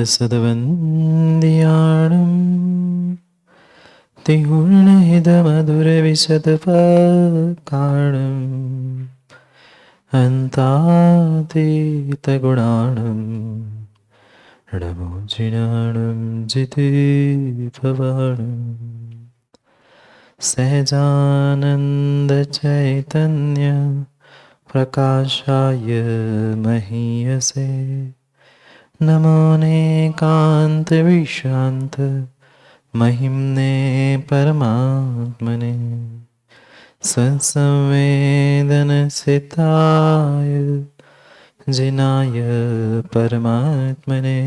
सदवन्द्याणं तिगुणहितमधुरविशदपकाणं हन्तातीतगुणाणं णमोजिनाणं जितेभवाणं सहजानन्दचैतन्य प्रकाशाय महीयसे नमोऽनेकान्तविश्रान्त महिम्ने परमात्मने सत्संवेदनसिताय जिनाय परमात्मने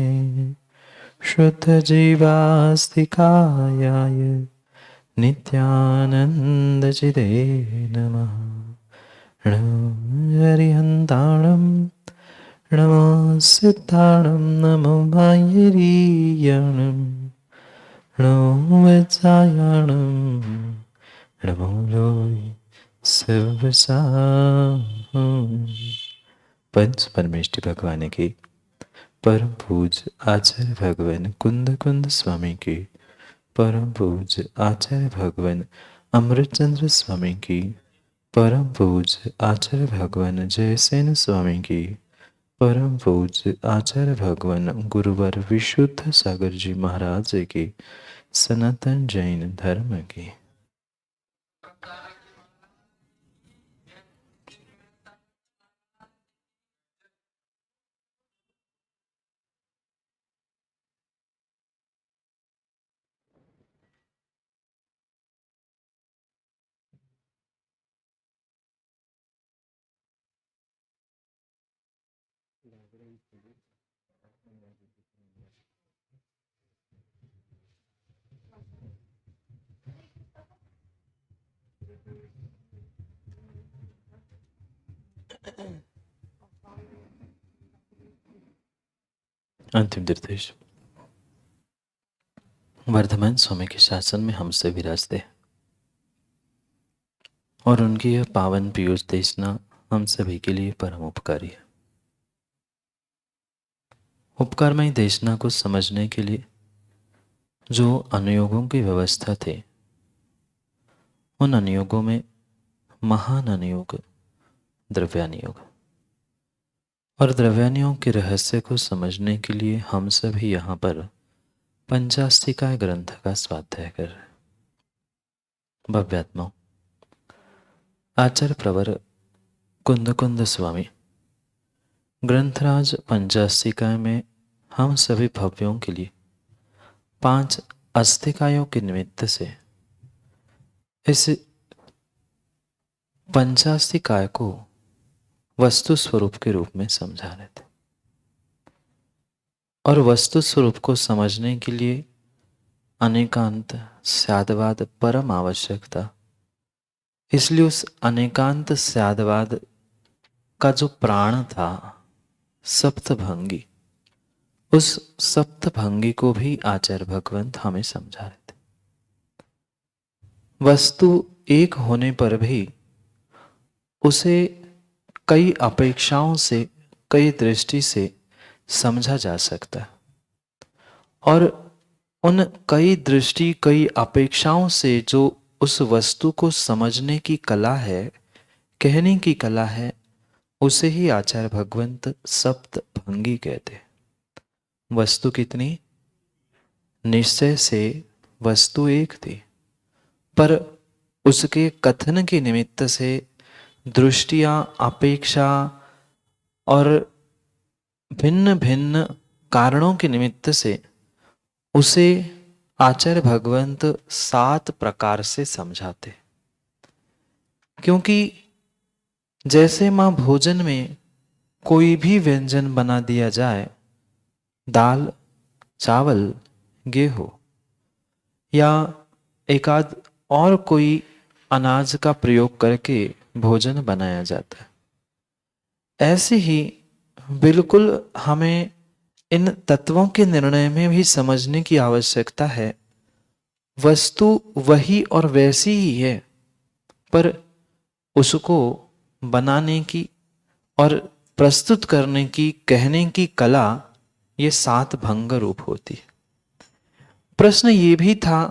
शुद्धजीवास्तिकायाय नित्यानन्दचिते नमः। नमो हरिहन्ताणं नमो सिद्धाणं नमो मायरीयाणं नमो वत्सायाणं नमो लोय सर्वसाहं। पंच परमेष्टि भगवान की परम पूज्य आचार्य भगवान कुंद कुंद स्वामी की परम पूज्य आचार्य भगवान अमृतचंद्र स्वामी की परम पूज्य आचार्य भगवान जयसेन स्वामी की परम पूज्य आचार्य भगवान गुरुवर विशुद्ध सागर जी महाराज की सनातन जैन धर्म की। अंतिम निर्देश। वर्धमान स्वामी के शासन में हम से विराजते हैं और उनकी यह पावन पीयूष देशना हम सभी के लिए परम उपकारी है। उपकारमयी देशना को समझने के लिए जो अनुयोगों की व्यवस्था थे, उन अनुयोगों में महान अनुयोग द्रव्यानुयोग और द्रव्यानुयोग के रहस्य को समझने के लिए हम सभी यहाँ पर पंचास्तिकाय ग्रंथ का स्वाध्याय कर रहे हैं। भव्यात्माओं, आचार्य प्रवर कुंद कुंद स्वामी ग्रंथराज पंचास्तिकाय में हम सभी भव्यों के लिए 5 अस्तिकायों के निमित्त से इस पंचास्तिकाय को वस्तु स्वरूप के रूप में समझा रहे थे और वस्तु स्वरूप को समझने के लिए अनेकांत स्यादवाद परम आवश्यक था। इसलिए उस अनेकांत स्यादवाद का जो प्राण था सप्तभंगी, उस सप्तभंगी को भी आचार्य भगवंत हमें समझा रहे थे। वस्तु एक होने पर भी उसे कई अपेक्षाओं से, कई दृष्टि से समझा जा सकता है और उन कई दृष्टि, कई अपेक्षाओं से जो उस वस्तु को समझने की कला है, कहने की कला है, उसे ही आचार्य भगवंत सप्तभंगी कहते हैं। वस्तु कितनी? निश्चय से वस्तु एक थी, पर उसके कथन के निमित्त से दृष्टियां, अपेक्षा और भिन्न भिन्न कारणों के निमित्त से उसे आचार्य भगवंत 7 प्रकार से समझाते। क्योंकि जैसे मां भोजन में कोई भी व्यंजन बना दिया जाए, दाल, चावल, गेहूं या एकाध और कोई अनाज का प्रयोग करके भोजन बनाया जाता है, ऐसे ही बिल्कुल हमें इन तत्वों के निर्णय में भी समझने की आवश्यकता है। वस्तु वही और वैसी ही है, पर उसको बनाने की और प्रस्तुत करने की, कहने की कला ये 7 भंग रूप होती है। प्रश्न ये भी था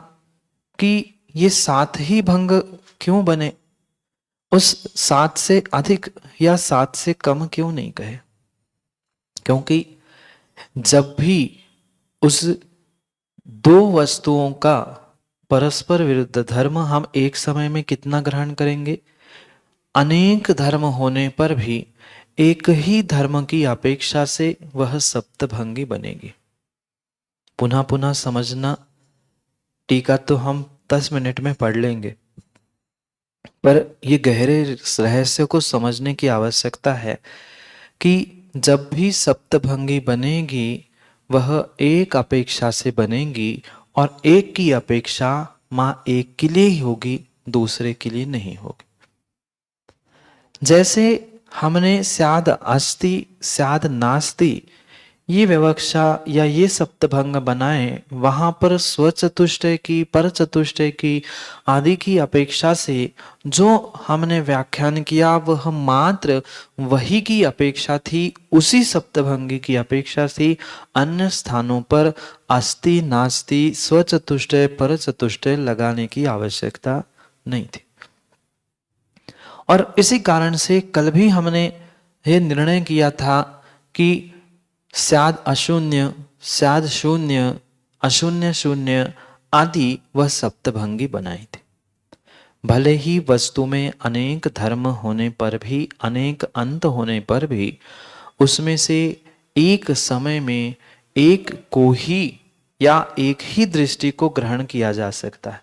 कि ये 7 ही भंग क्यों बने, उस 7 से अधिक या 7 से कम क्यों नहीं कहे? क्योंकि जब भी उस दो वस्तुओं का परस्पर विरुद्ध धर्म हम एक समय में कितना ग्रहण करेंगे, अनेक धर्म होने पर भी एक ही धर्म की अपेक्षा से वह सप्तभंगी बनेगी। पुनः पुनः समझना, टीका तो हम 10 मिनट में पढ़ लेंगे, पर ये गहरे रहस्य को समझने की आवश्यकता है कि जब भी सप्तभंगी बनेगी वह एक अपेक्षा से बनेगी और एक की अपेक्षा मां एक के लिए ही होगी, दूसरे के लिए नहीं होगी। जैसे हमने स्याद अस्ति स्याद नास्ति ये विवक्षा या ये सप्तभंग बनाए, वहां पर स्वचतुष्टय की पर चतुष्टय की आदि की अपेक्षा से जो हमने व्याख्यान किया वह मात्र वही की अपेक्षा थी, उसी सप्तभंगी की अपेक्षा थी। अन्य स्थानों पर अस्ति नास्ति स्वचतुष्टय पर चतुष्टय लगाने की आवश्यकता नहीं थी। और इसी कारण से कल भी हमने यह निर्णय किया था कि स्याद अशून्य, स्याद शून्य, अशून्य शून्य आदि वह सप्तभंगी बनाई थी। भले ही वस्तु में अनेक धर्म होने पर भी, अनेक अंत होने पर भी, उसमें से एक समय में एक को ही या एक ही दृष्टि को ग्रहण किया जा सकता है।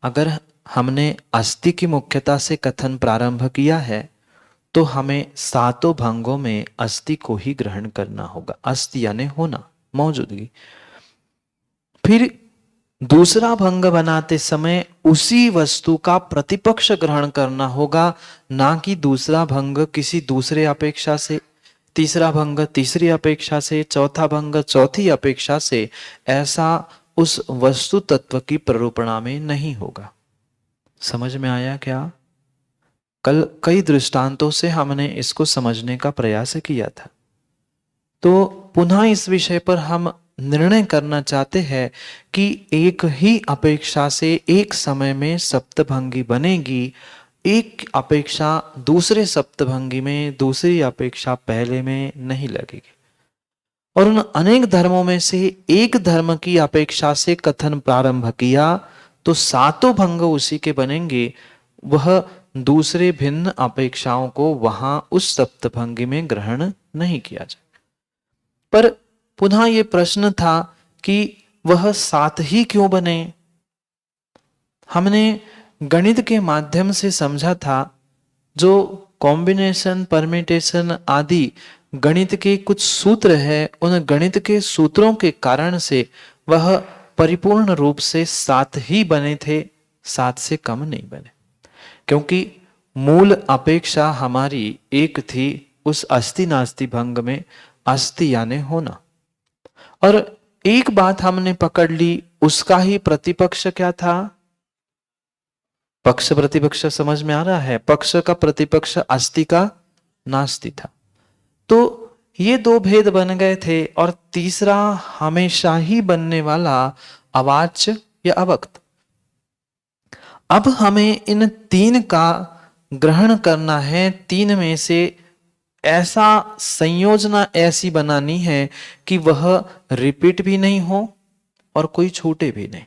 अगर हमने अस्ति की मुख्यता से कथन प्रारंभ किया है तो हमें 7 भंगों में अस्ति को ही ग्रहण करना होगा। अस्ति यानी होना, मौजूदगी। फिर दूसरा भंग बनाते समय उसी वस्तु का प्रतिपक्ष ग्रहण करना होगा, ना कि दूसरा भंग किसी दूसरे अपेक्षा से, तीसरा भंग तीसरी अपेक्षा से, चौथा भंग चौथी अपेक्षा से। ऐसा उस वस्तु तत्व की प्ररूपणा में नहीं होगा। समझ में आया क्या? कल कई दृष्टांतों से हमने इसको समझने का प्रयास किया था। तो पुनः इस विषय पर हम निर्णय करना चाहते हैं कि एक ही अपेक्षा से एक समय में सप्तभंगी बनेगी, एक अपेक्षा दूसरे सप्तभंगी में, दूसरी अपेक्षा पहले में नहीं लगेगी। और उन अनेक धर्मों में से एक धर्म की अपेक्षा से कथन प्रारंभ किया तो 7 भंग उसी के बनेंगे। वह दूसरे भिन्न अपेक्षाओं को वहां उस सप्तभंगी में ग्रहण नहीं किया जाए। पर पुनः ये प्रश्न था कि वह 7 ही क्यों बने? हमने गणित के माध्यम से समझा था, जो कॉम्बिनेशन, परम्यूटेशन आदि गणित के कुछ सूत्र है, उन गणित के सूत्रों के कारण से वह परिपूर्ण रूप से 7 ही बने थे, 7 से कम नहीं बने। क्योंकि मूल अपेक्षा हमारी एक थी उस अस्ति नास्ति भंग में, अस्ति यानी होना। और एक बात हमने पकड़ ली, उसका ही प्रतिपक्ष क्या था? पक्ष प्रतिपक्ष समझ में आ रहा है? पक्ष का प्रतिपक्ष अस्ति का नास्ति था। तो ये 2 भेद बन गए थे और तीसरा हमेशा ही बनने वाला अवाच्य या अवक्त। अब हमें इन 3 का ग्रहण करना है। 3 में से ऐसा संयोजना ऐसी बनानी है कि वह रिपीट भी नहीं हो और कोई छूटे भी नहीं।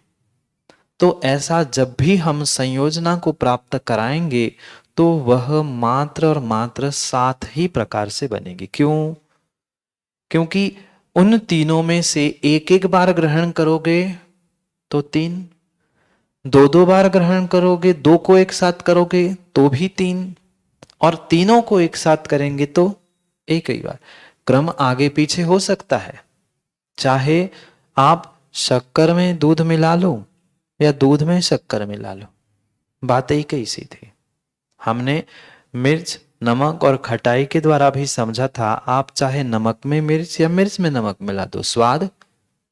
तो ऐसा जब भी हम संयोजना को प्राप्त कराएंगे तो वह मात्र और मात्र 7 ही प्रकार से बनेगी। क्यों? क्योंकि उन तीनों में से एक एक बार ग्रहण करोगे तो 3, 2 बार ग्रहण करोगे, 2 को एक साथ करोगे तो भी 3, और तीनों को एक साथ करेंगे तो एक ही बार। क्रम आगे पीछे हो सकता है, चाहे आप शक्कर में दूध मिला लो या दूध में शक्कर मिला लो, बात एक ही सी थी। हमने मिर्च, नमक और खटाई के द्वारा भी समझा था। आप चाहे नमक में मिर्च या मिर्च में नमक मिला दो, स्वाद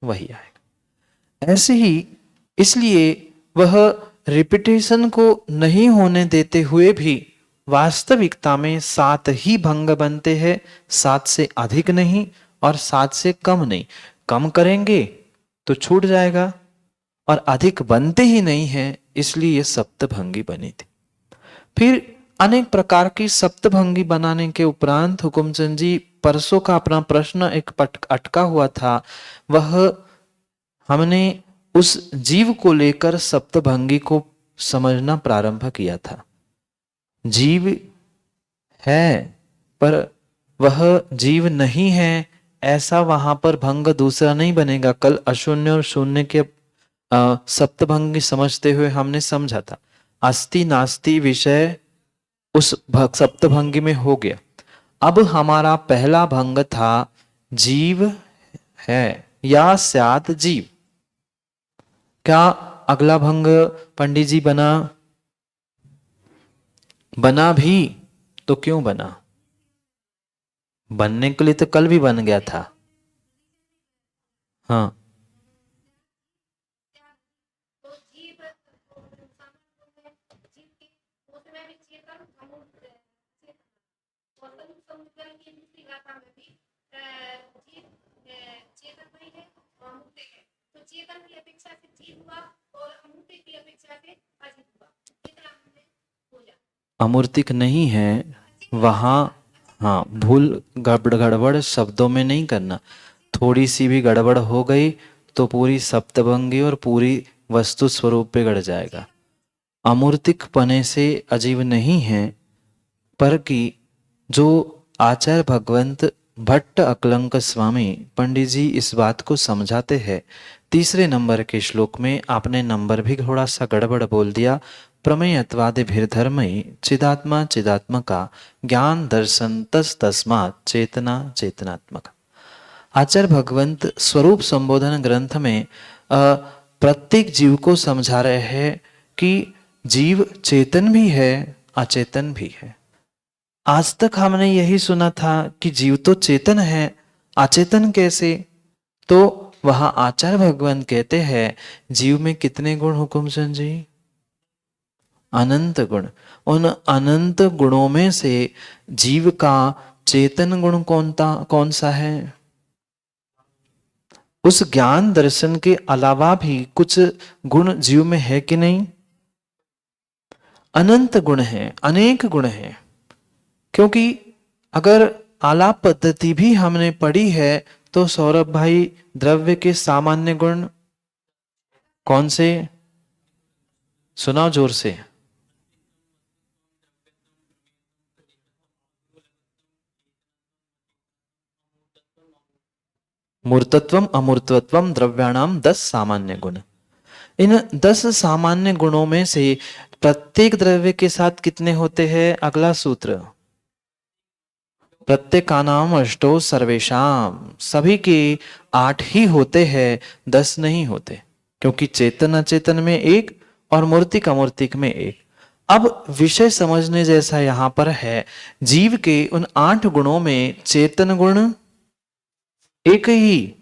वही आएगा। ऐसे ही इसलिए वह रिपीटेशन को नहीं होने देते हुए भी वास्तविकता में 7 ही भंग बनते हैं, 7 से अधिक नहीं और 7 से कम नहीं। कम करेंगे तो छूट जाएगा, और अधिक बनते ही नहीं है, इसलिए ये सप्तभंगी बनी थी। फिर अनेक प्रकार की सप्तभंगी बनाने के उपरांत हुकुमचंद जी, परसों का अपना प्रश्न एक अटका हुआ था, वह हमने उस जीव को लेकर सप्तभंगी को समझना प्रारंभ किया था। जीव है पर वह जीव नहीं है, ऐसा वहां पर भंग दूसरा नहीं बनेगा। कल अशून्य और शून्य के सप्तभंगी समझते हुए हमने समझा था, अस्ति नास्ति विषय उस सप्तभंगी में हो गया। अब हमारा पहला भंग था जीव है या स्यात् जीव। क्या अगला भंग पंडित जी बना भी तो क्यों बना? बनने के लिए तो कल भी बन गया था। हाँ, अमूर्तिक नहीं है वहाँ। हाँ, भूल गड़बड़ शब्दों में नहीं करना। थोड़ी सी भी गड़बड़ हो गई तो पूरी सप्तभंगी और पूरी वस्तु स्वरूप पे गड़ जाएगा। अमूर्तिक पने से अजीब नहीं है, पर कि जो आचार्य भगवंत भट्ट अकलंक स्वामी पंडित जी इस बात को समझाते हैं। तीसरे नंबर के श्लोक में आपने नंबर भी थोड़ा सा गड़बड़ बोल दिया। प्रमेयत्वादि धर्मई चिदात्मा चिदात्मका ज्ञान दर्शन तस तस्मात् चेतना चेतनात्मक। आचार्य भगवंत स्वरूप संबोधन ग्रंथ में प्रत्येक जीव को समझा रहे हैं कि जीव चेतन भी है, अचेतन भी है। आज तक हमने यही सुना था कि जीव तो चेतन है, अचेतन कैसे? तो वहां आचार्य भगवान कहते हैं जीव में कितने गुण हुकुमचंद जी? अनंत गुण। उन अनंत गुणों में से जीव का चेतन गुण कौन सा है? उस ज्ञान दर्शन के अलावा भी कुछ गुण जीव में है कि नहीं? अनंत गुण है, अनेक गुण है। क्योंकि अगर आलाप पद्धति भी हमने पढ़ी है तो सौरभ भाई, द्रव्य के सामान्य गुण कौन से? सुनाओ जोर से। मूर्तत्वम अमूर्तत्वम द्रव्याणाम 10 सामान्य गुण। इन 10 सामान्य गुणों में से प्रत्येक द्रव्य के साथ कितने होते हैं? अगला सूत्र, प्रत्येकानाम अष्टो सर्वेशाम। सभी के 8 ही होते हैं, 10 नहीं होते, क्योंकि चेतन अचेतन में एक और मूर्तिक अमूर्तिक में एक। अब विषय समझने जैसा यहां पर है, जीव के उन 8 गुणों में चेतन गुण एक ही,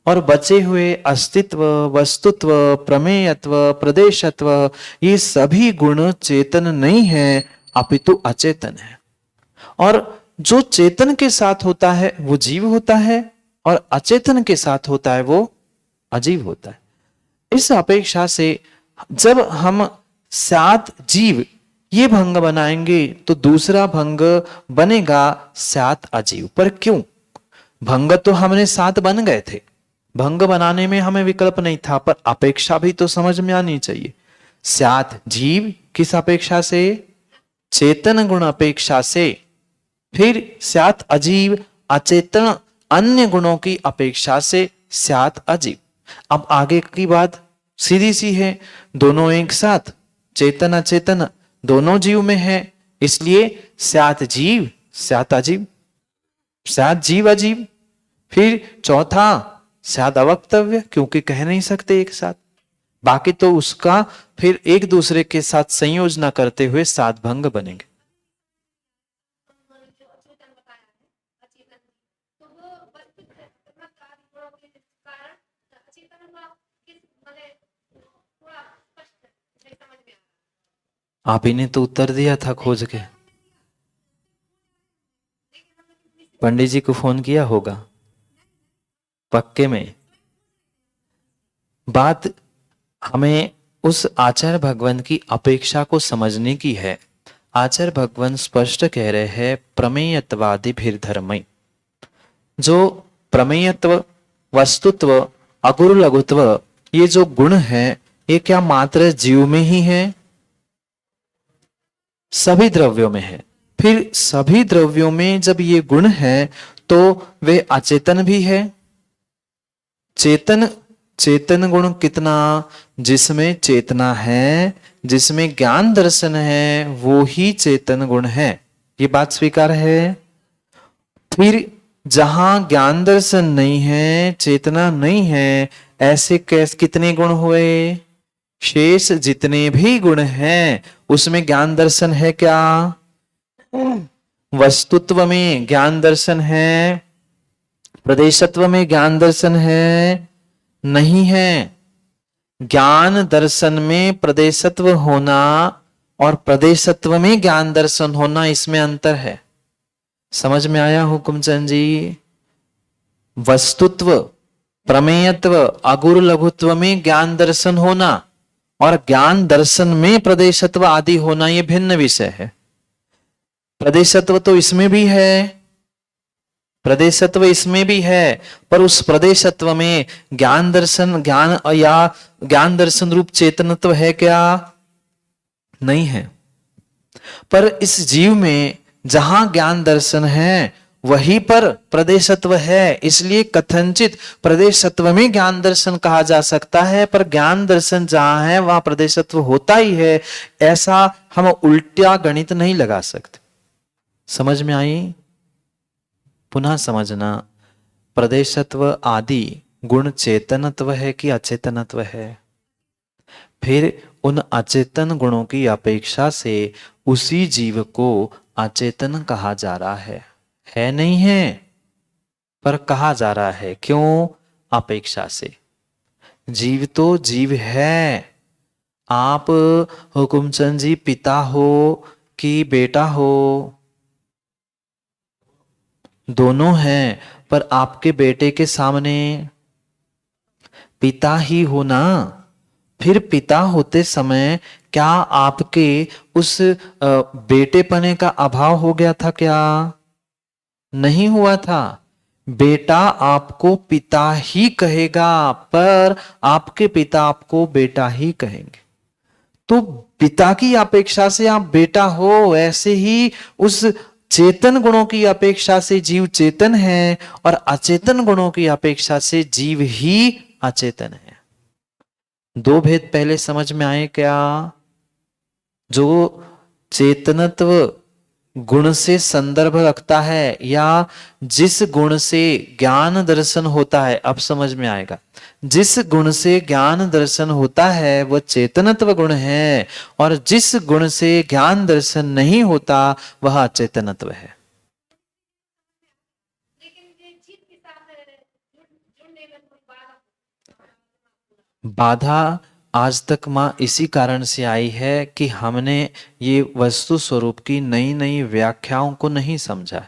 और बचे हुए अस्तित्व, वस्तुत्व, प्रमेयत्व, प्रदेशत्व, ये सभी गुण चेतन नहीं है, अपितु अचेतन है। और जो चेतन के साथ होता है वो जीव होता है, और अचेतन के साथ होता है वो अजीव होता है। इस अपेक्षा से जब हम सात जीव ये भंग बनाएंगे तो दूसरा भंग बनेगा सात अजीव। पर क्यों? भंग तो हमने 7 बन गए थे, भंग बनाने में हमें विकल्प नहीं था, पर अपेक्षा भी तो समझ में आनी चाहिए। 7 जीव किस अपेक्षा से? चेतन गुण अपेक्षा से। फिर 7 अजीव अचेतन अन्य गुणों की अपेक्षा से 7 अजीव। अब आगे की बात सीधी सी है, दोनों एक साथ चेतन अचेतन दोनों जीव में है, इसलिए 7 जीव 7 अजीव, 7 जीव अजीव। फिर चौथा 7 अवक्तव्य, क्योंकि कह नहीं सकते एक साथ। बाकी तो उसका फिर एक दूसरे के साथ संयोजना करते हुए 7 भंग बनेंगे। आप ही ने तो उत्तर दिया था खोज के, पंडित जी को फोन किया होगा। पक्के में। बात हमें उस आचार्य भगवान की अपेक्षा को समझने की है। आचार्य भगवान स्पष्ट कह रहे हैं प्रमेयत्वादि फिर धर्म, जो प्रमेयत्व, वस्तुत्व, अगुरु लघुत्व, ये जो गुण है ये क्या मात्र जीव में ही है? सभी द्रव्यों में है। फिर सभी द्रव्यों में जब ये गुण है तो वे अचेतन भी है। चेतन, चेतन गुण कितना? जिसमें चेतना है, जिसमें ज्ञान दर्शन है, वो ही चेतन गुण है। ये बात स्वीकार है। फिर जहां ज्ञान दर्शन नहीं है, चेतना नहीं है, ऐसे कैसे कितने गुण हुए? शेष जितने भी गुण हैं उसमें ज्ञान दर्शन है क्या? वस्तुत्व में ज्ञान दर्शन है, प्रदेशत्व में ज्ञान दर्शन है? नहीं है। ज्ञान दर्शन में प्रदेशत्व होना और प्रदेशत्व में ज्ञान दर्शन होना, इसमें अंतर है। समझ में आया हुकुमचंद जी? वस्तुत्व, प्रमेयत्व, अगुरु लघुत्व में ज्ञान दर्शन होना और ज्ञान दर्शन में प्रदेशत्व आदि होना, यह भिन्न विषय है। प्रदेशत्व तो इसमें भी है, प्रदेशत्व इसमें भी है, पर उस प्रदेशत्व में ज्ञान दर्शन, ज्ञान या ज्ञान दर्शन रूप चेतनत्व है क्या? नहीं है। पर इस जीव में जहां ज्ञान दर्शन है वहीं पर प्रदेशत्व है, इसलिए कथनचित प्रदेशत्व में ज्ञान दर्शन कहा जा सकता है, पर ज्ञान दर्शन जहां है वहां प्रदेशत्व होता ही है। ऐसा हम उल्टा गणित नहीं लगा सकते। समझ में आई? पुनः समझना, प्रदेशत्व आदि गुण चेतनत्व है कि अचेतनत्व है? फिर उन अचेतन गुणों की अपेक्षा से उसी जीव को अचेतन कहा जा रहा है नहीं है, पर कहा जा रहा है। क्यों? अपेक्षा से। जीव तो जीव है। आप हुकुमचंद जी पिता हो कि बेटा हो? दोनों हैं, पर आपके बेटे के सामने पिता ही हो ना। फिर पिता होते समय क्या आपके उस बेटेपने का अभाव हो गया था क्या? नहीं हुआ था। बेटा आपको पिता ही कहेगा, पर आपके पिता आपको बेटा ही कहेंगे। तो पिता की अपेक्षा से आप बेटा हो, ऐसे ही उस चेतन गुणों की अपेक्षा से जीव चेतन है और अचेतन गुणों की अपेक्षा से जीव ही अचेतन है। दो भेद पहले समझ में आए क्या? जो चेतनत्व गुण से संदर्भ रखता है या जिस गुण से ज्ञान दर्शन होता है, अब समझ में आएगा। जिस गुण से ज्ञान दर्शन होता है वह चेतनत्व गुण है, और जिस गुण से ज्ञान दर्शन नहीं होता वह अचेतनत्व है। बाधा आज तक माँ इसी कारण से आई है कि हमने ये वस्तु स्वरूप की नई नई व्याख्याओं को नहीं समझा।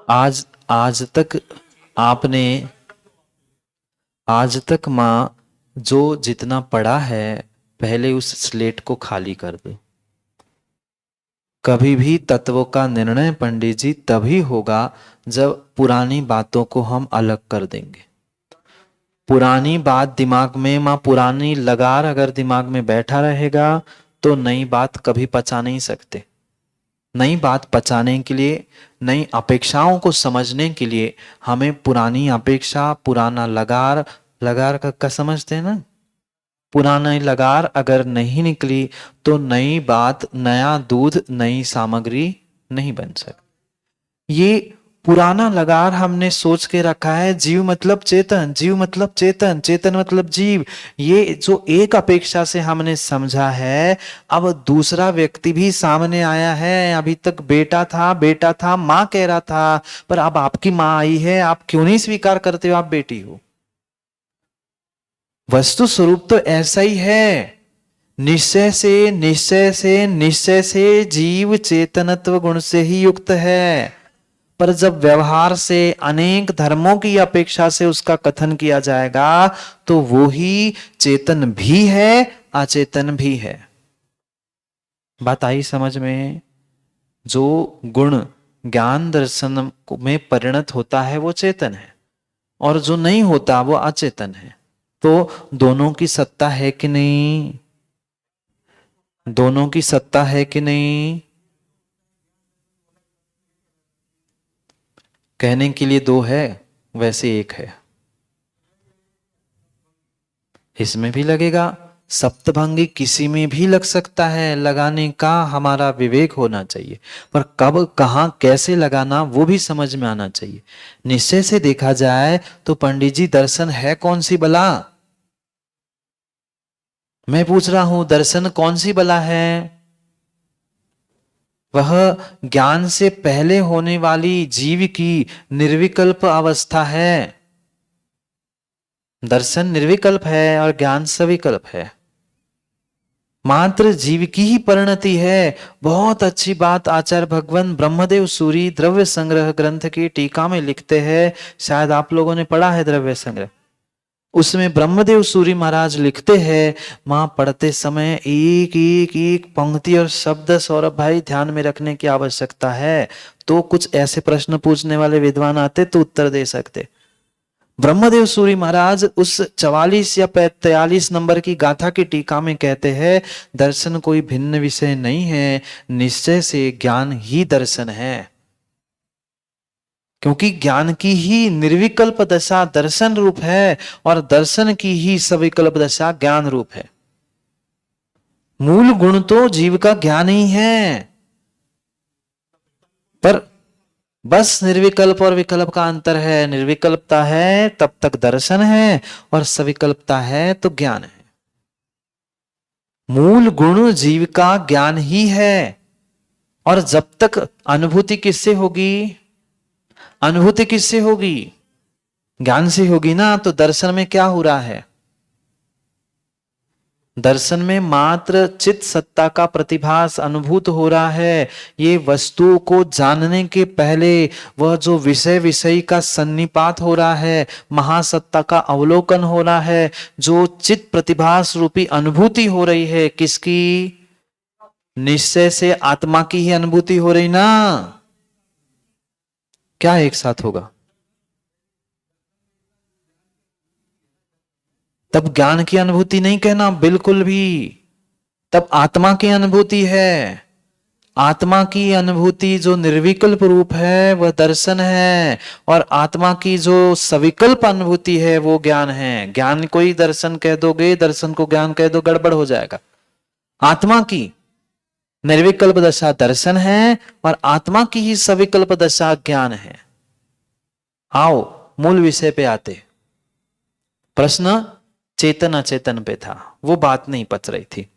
आज तक माँ जो जितना पढ़ा है पहले उस स्लेट को खाली कर दो। कभी भी तत्वों का निर्णय पंडित जी तभी होगा जब पुरानी बातों को हम अलग कर देंगे। पुरानी बात दिमाग में, मां पुरानी लगार अगर दिमाग में बैठा रहेगा तो नई बात कभी पचा नहीं सकते। नई बात पचाने के लिए, नई अपेक्षाओं को समझने के लिए हमें पुरानी अपेक्षा, पुराना लगार, लगार का समझते हैं ना, पुरानी लगार अगर नहीं निकली तो नई बात, नया दूध, नई सामग्री नहीं बन सकती। ये पुराना लगार हमने सोच के रखा है, जीव मतलब चेतन, जीव मतलब चेतन, चेतन मतलब जीव। ये जो एक अपेक्षा से हमने समझा है, अब दूसरा व्यक्ति भी सामने आया है। अभी तक बेटा था, माँ कह रहा था, पर अब आपकी माँ आई है, आप क्यों नहीं स्वीकार करते हो आप बेटी हो? वस्तु स्वरूप तो ऐसा ही है। निश्चय से जीव चेतनत्व गुण से ही युक्त है। पर जब व्यवहार से अनेक धर्मों की अपेक्षा से उसका कथन किया जाएगा तो वो ही चेतन भी है, अचेतन भी है। बात आई समझ में? जो गुण ज्ञान दर्शन में परिणत होता है वो चेतन है, और जो नहीं होता वो अचेतन है। तो दोनों की सत्ता है कि नहीं? दोनों की सत्ता है कि नहीं? कहने के लिए दो है, वैसे एक है। इसमें भी लगेगा, सप्तभंगी किसी में भी लग सकता है, लगाने का हमारा विवेक होना चाहिए, पर कब कहां कैसे लगाना वो भी समझ में आना चाहिए। निश्चय से देखा जाए तो पंडित जी दर्शन है कौन सी बला? मैं पूछ रहा हूं, दर्शन कौन सी बला है? वह ज्ञान से पहले होने वाली जीव की निर्विकल्प अवस्था है। दर्शन निर्विकल्प है और ज्ञान सविकल्प है, मात्र जीव की ही परिणति है। बहुत अच्छी बात आचार्य भगवान ब्रह्मदेव सूरी द्रव्य संग्रह ग्रंथ की टीका में लिखते हैं, शायद आप लोगों ने पढ़ा है द्रव्य संग्रह। उसमें ब्रह्मदेव सूरी महाराज लिखते हैं, मां पढ़ते समय एक एक एक पंक्ति और शब्द सौरभ भाई ध्यान में रखने की आवश्यकता है, तो कुछ ऐसे प्रश्न पूछने वाले विद्वान आते तो उत्तर दे सकते। ब्रह्मदेव सूरी महाराज उस 44 या 43 नंबर की गाथा की टीका में कहते हैं, दर्शन कोई भिन्न विषय नहीं है, निश्चय से ज्ञान ही दर्शन है। क्योंकि ज्ञान की ही निर्विकल्प दशा दर्शन रूप है और दर्शन की ही सविकल्प दशा ज्ञान रूप है। मूल गुण तो जीव का ज्ञान ही है, पर बस निर्विकल्प और विकल्प का अंतर है। निर्विकल्पता है तब तक दर्शन है, और सविकल्पता है तो ज्ञान है। मूल गुण जीव का ज्ञान ही है, और जब तक अनुभूति किससे होगी? अनुभूति किससे होगी? ज्ञान से होगी ना। तो दर्शन में क्या हो रहा है? दर्शन में मात्र चित्त सत्ता का प्रतिभास अनुभूत हो रहा है। ये वस्तु को जानने के पहले वह जो विषय विषयी का सन्निपात हो रहा है, महासत्ता का अवलोकन हो रहा है, जो चित्त प्रतिभास रूपी अनुभूति हो रही है, किसकी? निश्चय से आत्मा की ही अनुभूति हो रही ना। क्या एक साथ होगा? तब ज्ञान की अनुभूति नहीं कहना बिल्कुल भी, तब आत्मा की अनुभूति है। आत्मा की अनुभूति जो निर्विकल्प रूप है वह दर्शन है, और आत्मा की जो सविकल्प अनुभूति है वो ज्ञान है। ज्ञान को ही दर्शन कह दोगे, दर्शन को ज्ञान कह दो, गड़बड़ हो जाएगा। आत्मा की निर्विकल्प दशा दर्शन है और आत्मा की ही सविकल्प दशा ज्ञान है। आओ मूल विषय पे आते। प्रश्न चेतन अचेतन पे था, वो बात नहीं पच रही थी।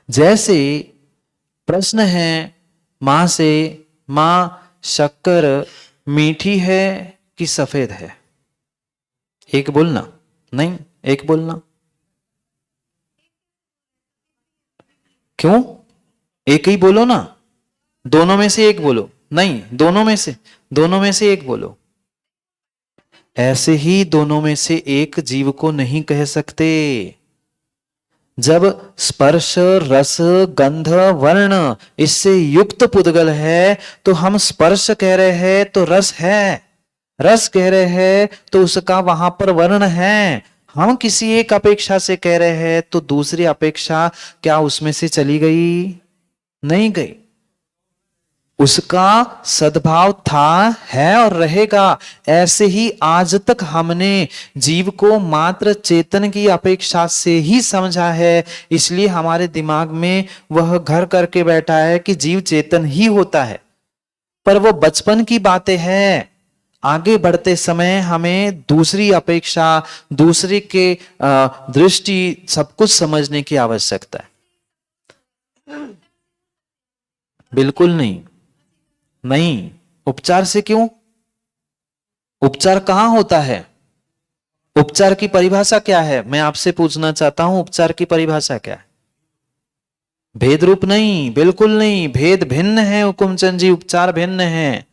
जैसे प्रश्न है मां से, मां शक्कर मीठी है कि सफेद है? एक बोलना, नहीं एक बोलना। क्यों? एक ही बोलो ना, दोनों में से एक बोलो। नहीं, दोनों में से एक बोलो। ऐसे ही दोनों में से एक जीव को नहीं कह सकते। जब स्पर्श रस गंध वर्ण इससे युक्त पुद्गल है तो हम स्पर्श कह रहे हैं तो रस है, रस कह रहे हैं तो उसका वहां पर वर्ण है। हम किसी एक अपेक्षा से कह रहे हैं तो दूसरी अपेक्षा क्या उसमें से चली गई? नहीं गई। उसका सद्भाव था, है और रहेगा। ऐसे ही आज तक हमने जीव को मात्र चेतन की अपेक्षा से ही समझा है, इसलिए हमारे दिमाग में वह घर करके बैठा है कि जीव चेतन ही होता है। पर वो बचपन की बातें हैं। आगे बढ़ते समय हमें दूसरी अपेक्षा, दूसरे के दृष्टि सब कुछ समझने की आवश्यकता है। बिल्कुल नहीं, नहीं। उपचार से क्यों? उपचार कहां होता है? उपचार की परिभाषा क्या है? मैं आपसे पूछना चाहता हूं, उपचार की परिभाषा क्या है? भेद रूप नहीं, बिल्कुल नहीं, भेद भिन्न है हुकुमचंद जी, उपचार भिन्न है।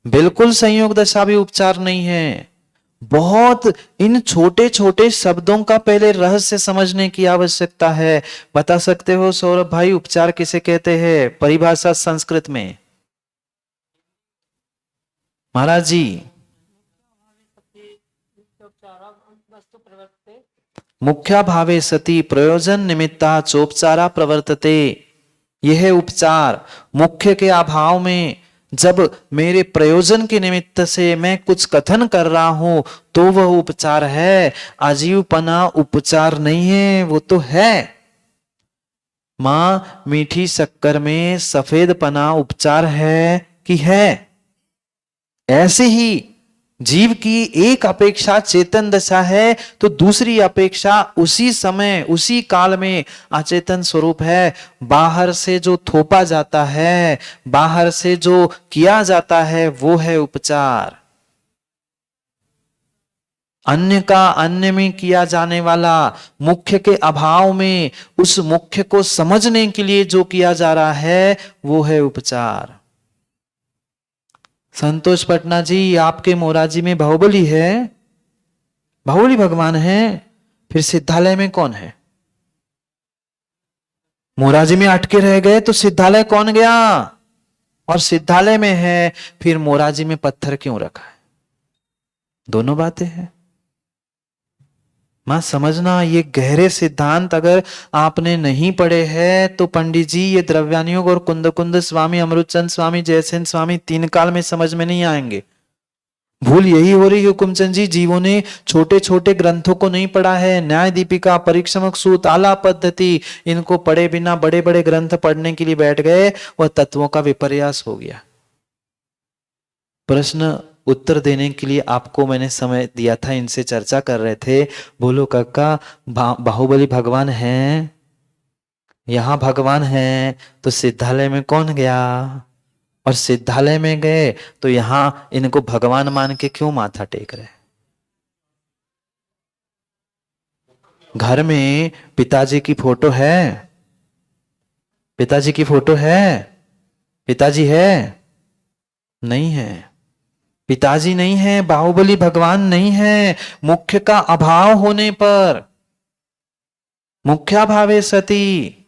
बिल्कुल संयोग दशा भी उपचार नहीं है। बहुत इन छोटे छोटे शब्दों का पहले रहस्य समझने की आवश्यकता है। बता सकते हो सौरभ भाई, उपचार किसे कहते हैं परिभाषा संस्कृत में? महाराज जी, मुख्या भावे सती प्रयोजन निमित्ता चोपचारा प्रवर्तते। यह है उपचार। मुख्य के अभाव में जब मेरे प्रयोजन के निमित्त से मैं कुछ कथन कर रहा हूं तो वह उपचार है। आजीवपना उपचार नहीं है, वो तो है। मां मीठी शक्कर में सफेद पना उपचार है कि है? ऐसे ही जीव की एक अपेक्षा चेतन दशा है तो दूसरी अपेक्षा उसी समय उसी काल में अचेतन स्वरूप है। बाहर से जो थोपा जाता है, बाहर से जो किया जाता है, वो है उपचार। अन्य का अन्य में किया जाने वाला, मुख्य के अभाव में उस मुख्य को समझने के लिए जो किया जा रहा है, वो है उपचार। संतोष पटना जी, आपके मोराजी में बाहुबली है, बाहुबली भगवान है, फिर सिद्धालय में कौन है? मोराजी में अटके रह गए तो सिद्धालय कौन गया? और सिद्धालय में है, फिर मोराजी में पत्थर क्यों रखा है? दोनों बातें हैं। मां समझना, ये गहरे सिद्धांत अगर आपने नहीं पढ़े हैं तो पंडित जी ये द्रव्यानुयोग और कुंद कुंद स्वामी, अमृतचंद स्वामी, जयसेन स्वामी तीन काल में समझ में नहीं आएंगे। भूल यही हो रही हुकुमचंद जी, जीवों ने छोटे छोटे ग्रंथों को नहीं पढ़ा है। न्याय दीपिका, परीक्षमक सूत, आला पद्धति, इनको पढ़े बिना बड़े बड़े ग्रंथ पढ़ने के लिए बैठ गए, वह तत्वों का विपर्यास हो गया। प्रश्न उत्तर देने के लिए आपको मैंने समय दिया था, इनसे चर्चा कर रहे थे। बोलो काका, बाहुबली भगवान है, यहां भगवान है, तो सिद्धालय में कौन गया? और सिद्धालय में गए तो यहां इनको भगवान मान के क्यों माथा टेक रहे? घर में पिताजी की फोटो है, पिताजी की फोटो है, पिताजी है? नहीं है, पिताजी नहीं है, बाहुबली भगवान नहीं है। मुख्य का अभाव होने पर, मुख्या भावे सती,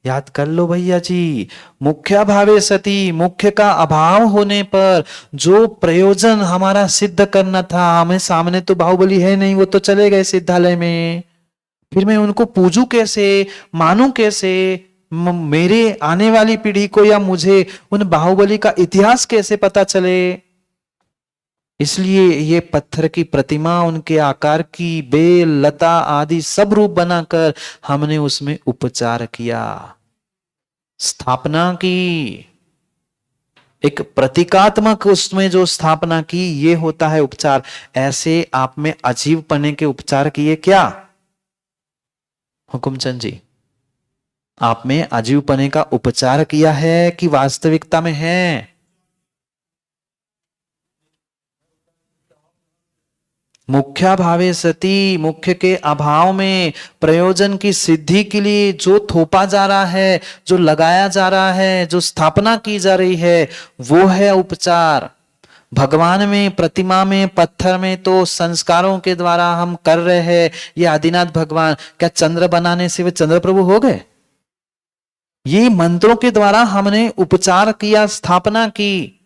याद कर लो भैया जी, मुख्या भावे सती, मुख्य का अभाव होने पर जो प्रयोजन हमारा सिद्ध करना था, हमें सामने तो बाहुबली है नहीं, वो तो चले गए सिद्धालय में, फिर मैं उनको पूजू कैसे, मानू कैसे? मेरे आने वाली पीढ़ी को या मुझे उन बाहुबली का इतिहास कैसे पता चले? इसलिए ये पत्थर की प्रतिमा, उनके आकार की बेल, लता आदि सब रूप बनाकर हमने उसमें उपचार किया, स्थापना की, एक प्रतीकात्मक उसमें जो स्थापना की, ये होता है उपचार। ऐसे आप में अजीवपने के उपचार किए क्या हुकुमचंद जी? आप में अजीवपने का उपचार किया है कि वास्तविकता में है? मुख्या भावे सती, मुख्य के अभाव में प्रयोजन की सिद्धि के लिए जो थोपा जा रहा है, जो लगाया जा रहा है, जो स्थापना की जा रही है, वो है उपचार। भगवान में, प्रतिमा में, पत्थर में तो संस्कारों के द्वारा हम कर रहे हैं। ये आदिनाथ भगवान, क्या चंद्र बनाने से वे चंद्र प्रभु हो गए? ये मंत्रों के द्वारा हमने उपचार किया, स्थापना की।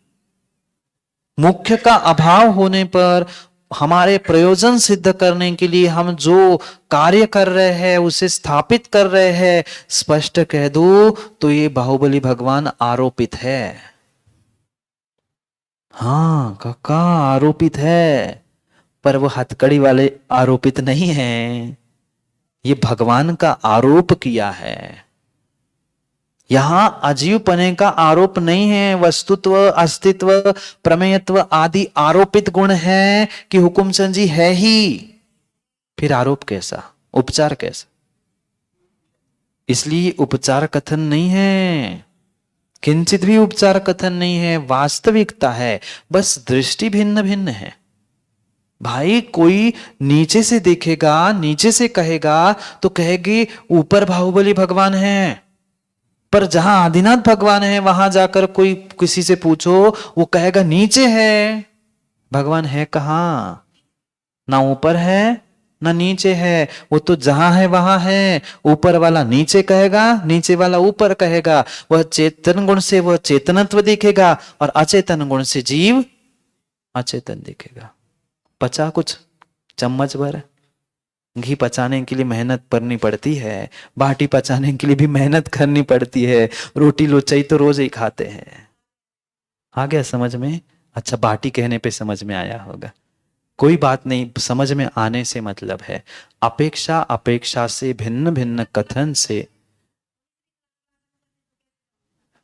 मुख्य का अभाव होने पर हमारे प्रयोजन सिद्ध करने के लिए हम जो कार्य कर रहे हैं, उसे स्थापित कर रहे हैं, स्पष्ट कह दो तो ये बाहुबली भगवान आरोपित है। हाँ काका, आरोपित है, पर वो हथकड़ी वाले आरोपित नहीं है, ये भगवान का आरोप किया है। यहां अजीवपने का आरोप नहीं है, वस्तुत्व, अस्तित्व, प्रमेयत्व आदि आरोपित गुण है कि हुकुमचंद जी है ही। फिर आरोप कैसा, उपचार कैसा? इसलिए उपचार कथन नहीं है, किंचित भी उपचार कथन नहीं है, वास्तविकता है, बस दृष्टि भिन्न भिन्न है। भाई कोई नीचे से देखेगा, नीचे से कहेगा तो कहेगी ऊपर बाहुबली भगवान है, पर जहां आदिनाथ भगवान है वहां जाकर कोई किसी से पूछो वो कहेगा नीचे है। भगवान है कहां? ना ऊपर है ना नीचे है, वो तो जहां है वहां है। ऊपर वाला नीचे कहेगा, नीचे वाला ऊपर कहेगा। वह चेतन गुण से वह चेतनत्व दिखेगा और अचेतन गुण से जीव अचेतन दिखेगा। पचा कुछ चम्मच भर घी पचाने के लिए मेहनत करनी पड़ती है, बाटी पचाने के लिए भी मेहनत करनी पड़ती है, रोटी लोचाई तो रोज ही खाते हैं। आ गया समझ में? अच्छा, बाटी कहने पे समझ में आया होगा, कोई बात नहीं, समझ में आने से मतलब है। अपेक्षा अपेक्षा से भिन्न भिन्न कथन से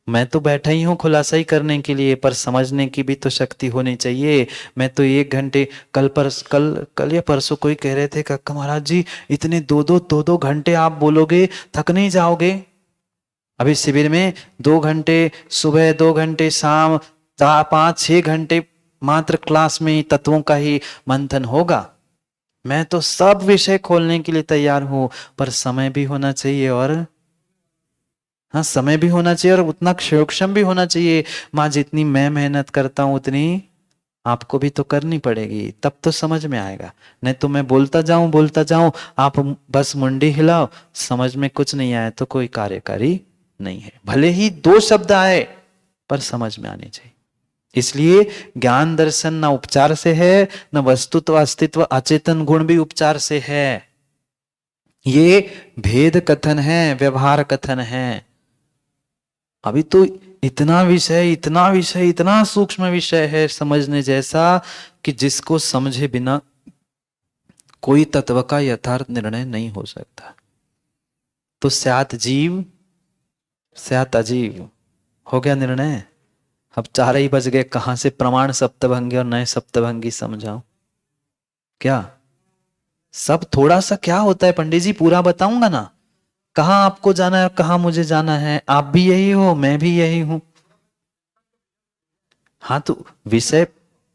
मैं तो बैठा ही हूं खुलासा ही करने के लिए, पर समझने की भी तो शक्ति होनी चाहिए। मैं तो 1 घंटे कल या परसों कोई कह रहे थे कक्का महाराज जी इतने दो घंटे आप बोलोगे थक नहीं जाओगे? अभी शिविर में 2 घंटे सुबह, 2 घंटे शाम, 4 5 6 घंटे मात्र क्लास में तत्वों का ही मंथन होगा। मैं तो सब विषय खोलने के लिए तैयार हूं, पर समय भी होना चाहिए और हाँ, समय भी होना चाहिए और उतना क्षम भी होना चाहिए। माँ जितनी मैं मेहनत करता हूं उतनी आपको भी तो करनी पड़ेगी, तब तो समझ में आएगा। नहीं तो मैं बोलता जाऊं आप बस मुंडी हिलाओ, समझ में कुछ नहीं आए तो कोई कार्यकारी नहीं है। भले ही 2 शब्द आए पर समझ में आने चाहिए। इसलिए ज्ञान दर्शन ना उपचार से है, न वस्तुत्व अस्तित्व अचेतन गुण भी उपचार से है। ये भेद कथन है, व्यवहार कथन है। अभी तो इतना विषय इतना सूक्ष्म विषय है समझने जैसा कि जिसको समझे बिना कोई तत्व का यथार्थ निर्णय नहीं हो सकता। तो स्यात् जीव स्यात् अजीव हो गया निर्णय। अब 4 ही बज गए, कहां से प्रमाण सप्तभंगी और नए सप्तभंगी समझाऊं? क्या सब थोड़ा सा क्या होता है पंडित जी, पूरा बताऊंगा ना। कहां आपको जाना है, कहां मुझे जाना है, आप भी यही हो मैं भी यही हूं। हाँ तो विषय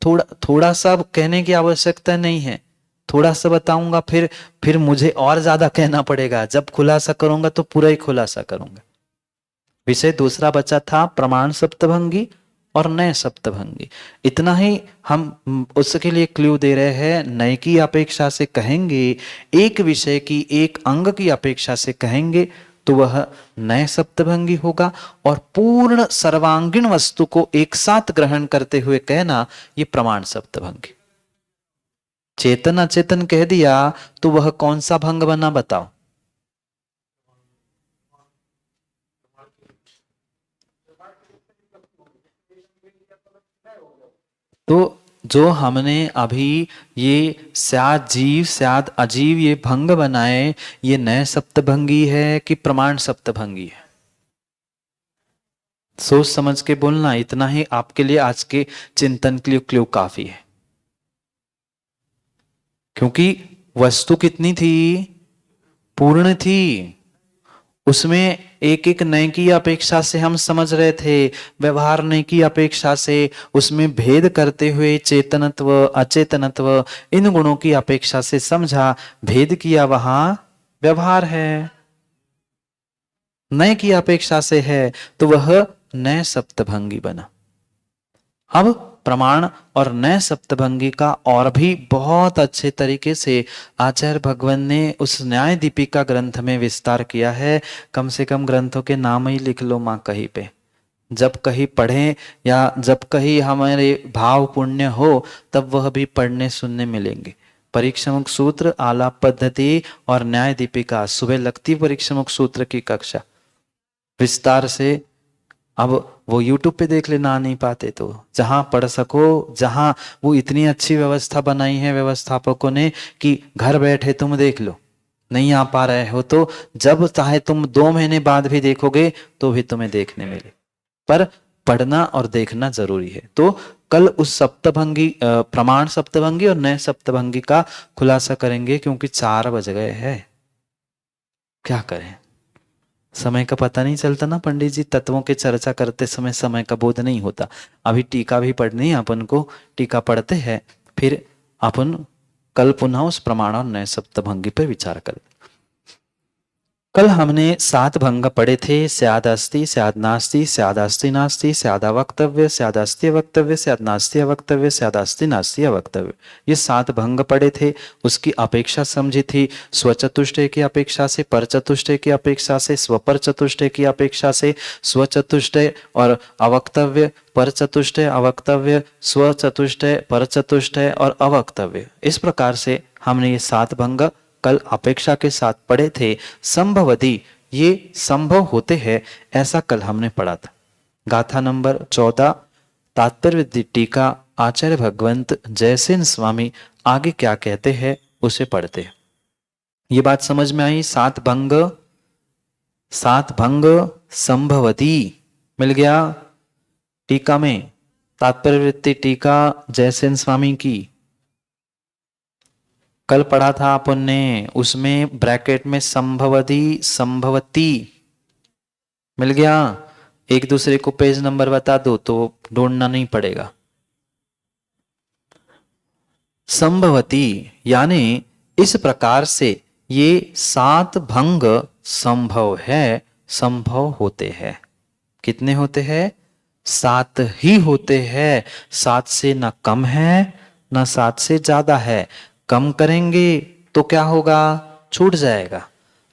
थोड़ा सा कहने की आवश्यकता नहीं है, थोड़ा सा बताऊंगा, फिर मुझे और ज्यादा कहना पड़ेगा। जब खुलासा करूंगा तो पूरा ही खुलासा करूंगा। विषय दूसरा बचा था प्रमाण सप्तभंगी और नए सप्तभंगी। इतना ही हम उसके लिए क्ल्यू दे रहे हैं। नए की अपेक्षा से कहेंगे, एक विषय की एक अंग की अपेक्षा से कहेंगे तो वह नए सप्तभंगी होगा, और पूर्ण सर्वांगीण वस्तु को एक साथ ग्रहण करते हुए कहना ये प्रमाण सप्तभंगी। चेतन अचेतन कह दिया तो वह कौन सा भंग बना बताओ? तो जो हमने अभी ये स्यात् जीव स्यात् अजीव ये भंग बनाए, ये नए सप्तभंगी है कि प्रमाण सप्तभंगी है? सोच समझ के बोलना, इतना ही आपके लिए आज के चिंतन के लिए क्ल्यू काफी है। क्योंकि वस्तु कितनी थी? पूर्ण थी। उसमें एक एक नए की अपेक्षा से हम समझ रहे थे, व्यवहार नए की अपेक्षा से उसमें भेद करते हुए चेतनत्व अचेतनत्व इन गुणों की अपेक्षा से समझा, भेद किया, वहां व्यवहार है। नए की अपेक्षा से है तो वह नए सप्तभंगी बना। अब प्रमाण और नए सप्तभंगी का और भी बहुत अच्छे तरीके से आचार्य भगवान ने उस न्याय दीपिका ग्रंथ में विस्तार किया है। कम से कम ग्रंथों के नाम ही लिख लो मां कहीं पे, जब कहीं पढ़ें या जब कहीं हमारे भाव पुण्य हो तब वह भी पढ़ने सुनने मिलेंगे। परीक्षामुख सूत्र, आलाप पद्धति और न्याय दीपिका, सुबह लगती परीक्षामुख सूत्र की कक्षा विस्तार से। अब वो YouTube पे देख लेना, आ नहीं पाते तो जहां पढ़ सको, जहां वो इतनी अच्छी व्यवस्था बनाई है व्यवस्थापकों ने कि घर बैठे तुम देख लो। नहीं आ पा रहे हो तो जब चाहे तुम 2 महीने बाद भी देखोगे तो भी तुम्हें देखने मिले, पर पढ़ना और देखना जरूरी है। तो कल उस सप्तभंगी प्रमाण सप्तभंगी और नए सप्तभंगी का खुलासा करेंगे, क्योंकि 4 बज गए हैं। क्या करें, समय का पता नहीं चलता ना पंडित जी। तत्वों के चर्चा करते समय समय का बोध नहीं होता। अभी टीका भी पढ़नी है अपन को, टीका पढ़ते हैं फिर अपन कल पुनः उस प्रमाण और नए सप्तभंगी पर विचार करें। कल हमने 7 भंग पढ़े थे, स्याद अस्ति, स्याद नास्ति, स्याद अस्ति नास्ति, स्याद अवक्तव्य, स्याद अस्ति अवक्तव्य, स्याद नास्ति अवक्तव्य, स्याद अस्ति नास्ति अवक्तव्य। ये 7 भंग पढ़े थे, उसकी अपेक्षा समझी थी, स्वचतुष्टय की अपेक्षा से, पर चतुष्टय की अपेक्षा से, स्वपर चतुष्टय की अपेक्षा से, स्वचतुष्टय और अवक्तव्य, पर चतुष्टय अवक्तव्य, स्वचतुष्टय पर चतुष्टय और अवक्तव्य। इस प्रकार से हमने ये 7 भंग कल अपेक्षा के साथ पढ़े थे। संभवती, ये संभव होते हैं, ऐसा कल हमने पढ़ा था। गाथा नंबर 14 तात्पर्य टीका आचार्य भगवंत जयसेन स्वामी आगे क्या कहते हैं उसे पढ़ते हैं। ये बात समझ में आई? 7 भंग संभवती मिल गया टीका में, तात्पर्य टीका जयसेन स्वामी की कल पढ़ा था अपन ने, उसमें ब्रैकेट में संभवती संभवती मिल गया। एक दूसरे को पेज नंबर बता दो तो ढूंढना नहीं पड़ेगा। संभवती यानी इस प्रकार से ये 7 भंग संभव है, संभव होते हैं। कितने होते हैं? 7 ही होते हैं। 7 से ना कम है ना 7 से ज्यादा है। कम करेंगे तो क्या होगा? छूट जाएगा,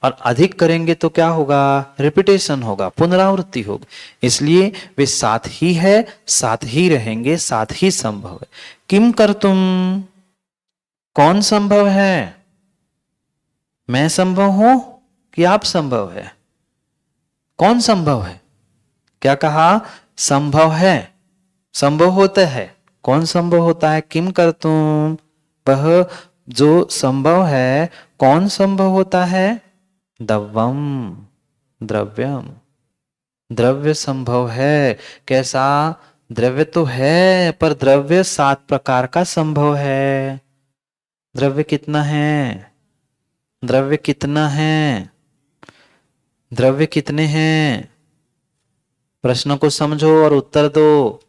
और अधिक करेंगे तो क्या होगा? रिपीटेशन होगा, पुनरावृत्ति होगी। इसलिए वे 7 ही है, 7 ही रहेंगे, 7 ही संभव है। किम कर तुम, कौन संभव है? मैं संभव हूं कि आप संभव है? कौन संभव है? क्या कहा? संभव है, संभव होता है। कौन संभव होता है? किम कर तुम, वह जो संभव है। कौन संभव होता है? दव्वम, द्रव्यम, द्रव्य संभव है। कैसा? द्रव्य तो है, पर द्रव्य 7 प्रकार का संभव है। द्रव्य कितना है? द्रव्य कितना है? द्रव्य कितने हैं? प्रश्न को समझो और उत्तर दो।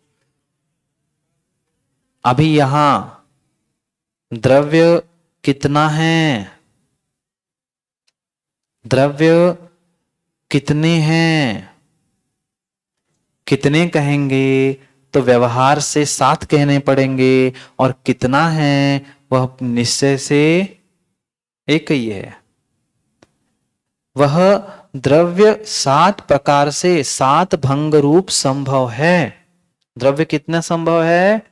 अभी यहां द्रव्य कितना है? द्रव्य कितने हैं? कितने कहेंगे तो व्यवहार से 7 कहने पड़ेंगे, और कितना है वह निश्चय से एक ही है। वह द्रव्य 7 प्रकार से 7 भंग रूप संभव है। द्रव्य कितना संभव है?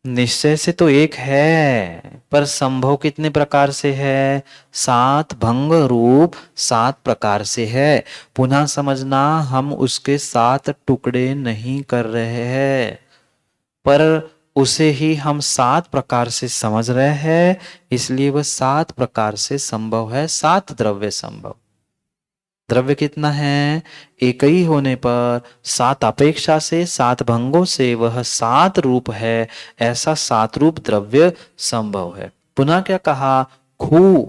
निश्चय से तो एक है, पर संभव कितने प्रकार से है? 7 भंग रूप 7 प्रकार से है। पुनः समझना, हम उसके 7 टुकड़े नहीं कर रहे हैं, पर उसे ही हम 7 प्रकार से समझ रहे हैं, इसलिए वह 7 प्रकार से संभव है। 7 द्रव्य संभव। द्रव्य कितना है? एक ही होने पर 7 अपेक्षा से 7 भंगों से वह 7 रूप है। ऐसा 7 रूप द्रव्य संभव है। पुनः क्या कहा? खू,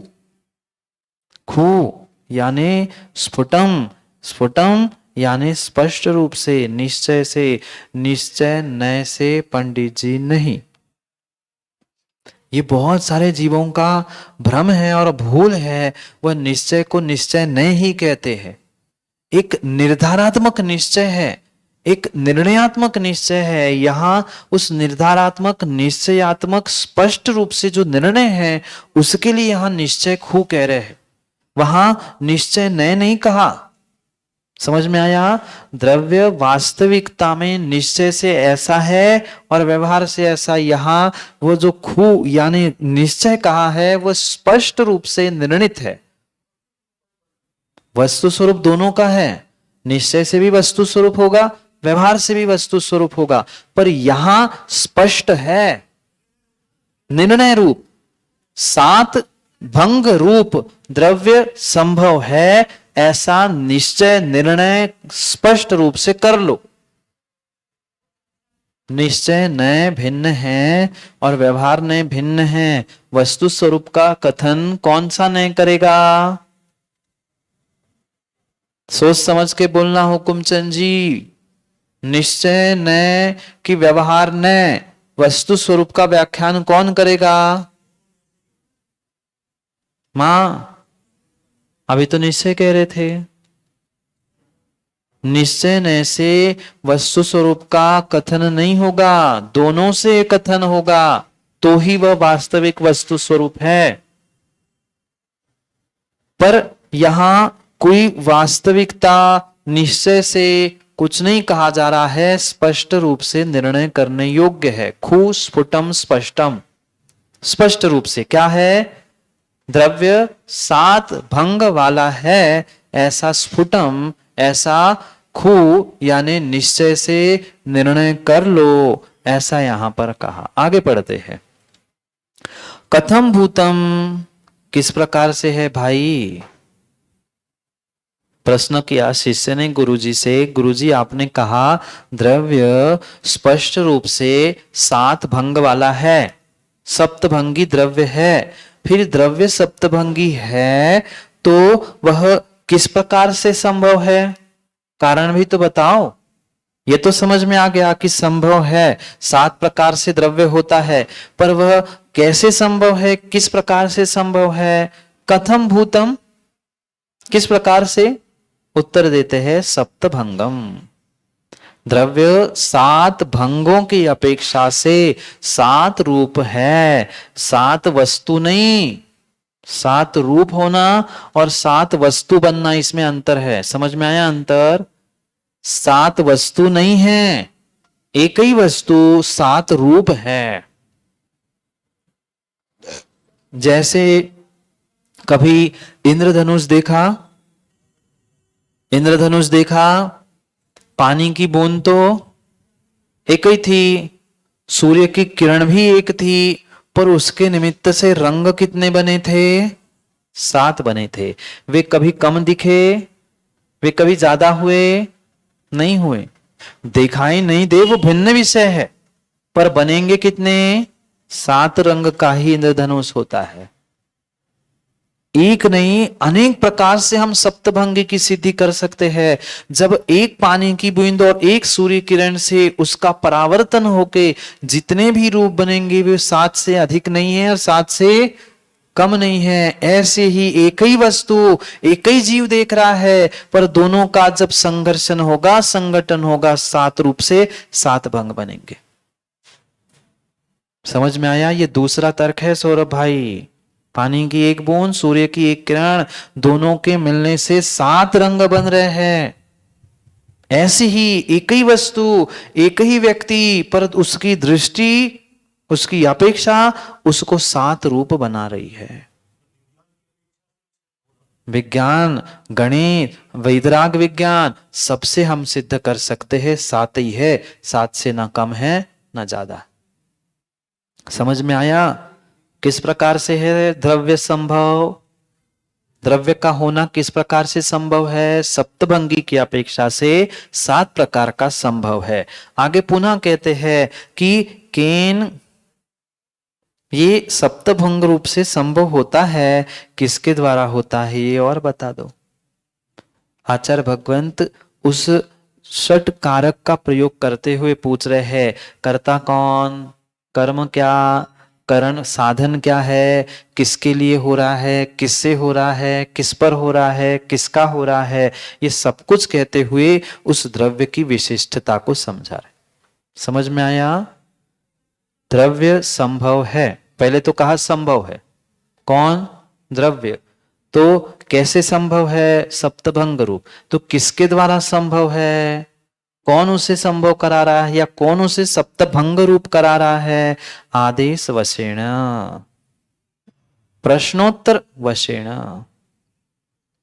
खू यानी स्फुटम, स्फुटम यानी स्पष्ट रूप से, निश्चय से। निश्चय नए से पंडित जी नहीं। ये बहुत सारे जीवों का भ्रम है और भूल है। वह निश्चय को निश्चय नहीं ही कहते हैं। एक निर्धारात्मक निश्चय है, एक निर्णयात्मक निश्चय है। यहां उस निर्धारात्मक निश्चयात्मक स्पष्ट रूप से जो निर्णय है उसके लिए यहां निश्चय खू कह रहे हैं। वहां निश्चय नए नहीं कहा। समझ में आया? द्रव्य वास्तविकता में निश्चय से ऐसा है और व्यवहार से ऐसा। यहां वो जो खू यानी निश्चय कहा है वो स्पष्ट रूप से निर्णित है। वस्तु स्वरूप दोनों का है। निश्चय से भी वस्तु स्वरूप होगा, व्यवहार से भी वस्तु स्वरूप होगा, पर यहां स्पष्ट है निर्णय रूप। 7 भंग रूप द्रव्य संभव है, ऐसा निश्चय निर्णय स्पष्ट रूप से कर लो। निश्चय नए भिन्न है और व्यवहार नए भिन्न है। वस्तु स्वरूप का कथन कौन सा नए करेगा? सोच समझ के बोलना हुकुमचंद जी। निश्चय नए कि व्यवहार नए, वस्तु स्वरूप का व्याख्यान कौन करेगा? मां अभी तो निश्चय कह रहे थे। निश्चय से वस्तु स्वरूप का कथन नहीं होगा, दोनों से कथन होगा तो ही वह वास्तविक वस्तु स्वरूप है। पर यहां कोई वास्तविकता निश्चय से कुछ नहीं कहा जा रहा है, स्पष्ट रूप से निर्णय करने योग्य है। खु स्फुटम स्पष्टम, स्पष्ट रूप से क्या है, द्रव्य 7 भंग वाला है, ऐसा स्फुटम, ऐसा खु यानी निश्चय से निर्णय कर लो, ऐसा यहां पर कहा। आगे पढ़ते हैं। कथम भूतम, किस प्रकार से है भाई? प्रश्न किया शिष्य ने गुरुजी से, गुरुजी आपने कहा द्रव्य स्पष्ट रूप से 7 भंग वाला है, सप्तभंगी द्रव्य है। फिर द्रव्य सप्तभंगी है तो वह किस प्रकार से संभव है? कारण भी तो बताओ। ये तो समझ में आ गया कि संभव है, 7 प्रकार से द्रव्य होता है, पर वह कैसे संभव है, किस प्रकार से संभव है? कथम भूतम, किस प्रकार से? उत्तर देते हैं सप्तभंगम। द्रव्य 7 भंगों की अपेक्षा से 7 रूप है, 7 वस्तु नहीं। 7 रूप होना और 7 वस्तु बनना, इसमें अंतर है। समझ में आया अंतर? 7 वस्तु नहीं है, एक ही वस्तु 7 रूप है। जैसे कभी इंद्रधनुष देखा? इंद्रधनुष देखा, पानी की बूंद तो एक ही थी, सूर्य की किरण भी एक थी, पर उसके निमित्त से रंग कितने बने थे? 7 बने थे। वे कभी कम दिखे, वे कभी ज्यादा हुए नहीं हुए। दिखाई नहीं दे वो भिन्न विषय है, पर बनेंगे कितने? 7 रंग का ही इंद्रधनुष होता है। एक नहीं, अनेक प्रकार से हम सप्तभंगी की सिद्धि कर सकते हैं। जब एक पानी की बूंद और एक सूर्य किरण से उसका परावर्तन होके जितने भी रूप बनेंगे वे 7 से अधिक नहीं है और 7 से कम नहीं है। ऐसे ही एक ही वस्तु, एक ही जीव देख रहा है, पर दोनों का जब संघर्षण होगा, संगठन होगा, 7 रूप से 7 भंग बनेंगे। समझ में आया? ये दूसरा तर्क है सौरभ भाई। पानी की एक बूंद, सूर्य की एक किरण, दोनों के मिलने से 7 रंग बन रहे हैं। ऐसी ही एक ही वस्तु, एक ही व्यक्ति, पर उसकी दृष्टि, उसकी अपेक्षा उसको 7 रूप बना रही है। विज्ञान, गणित, वैदिक विज्ञान, सबसे हम सिद्ध कर सकते हैं 7 ही है, 7 से ना कम है ना ज्यादा। समझ में आया? किस प्रकार से है द्रव्य संभव? द्रव्य का होना किस प्रकार से संभव है? सप्तभंगी की अपेक्षा से 7 प्रकार का संभव है। आगे पुनः कहते हैं कि केन, ये सप्तभंग रूप से संभव होता है, किसके द्वारा होता है ये और बता दो। आचार्य भगवंत उस षट कारक का प्रयोग करते हुए पूछ रहे हैं, कर्ता कौन, कर्म क्या, करण साधन क्या है, किसके लिए हो रहा है, किससे हो रहा है, किस पर हो रहा है, किसका हो रहा है, ये सब कुछ कहते हुए उस द्रव्य की विशिष्टता को समझा रहे। समझ में आया? द्रव्य संभव है, पहले तो कहा संभव है। कौन? द्रव्य। तो कैसे संभव है? सप्तभंग रूप। तो किसके द्वारा संभव है? कौन उसे संभव करा रहा है या कौन उसे सप्तभंग रूप करा रहा है? आदेश वशेण, प्रश्नोत्तर वशेण।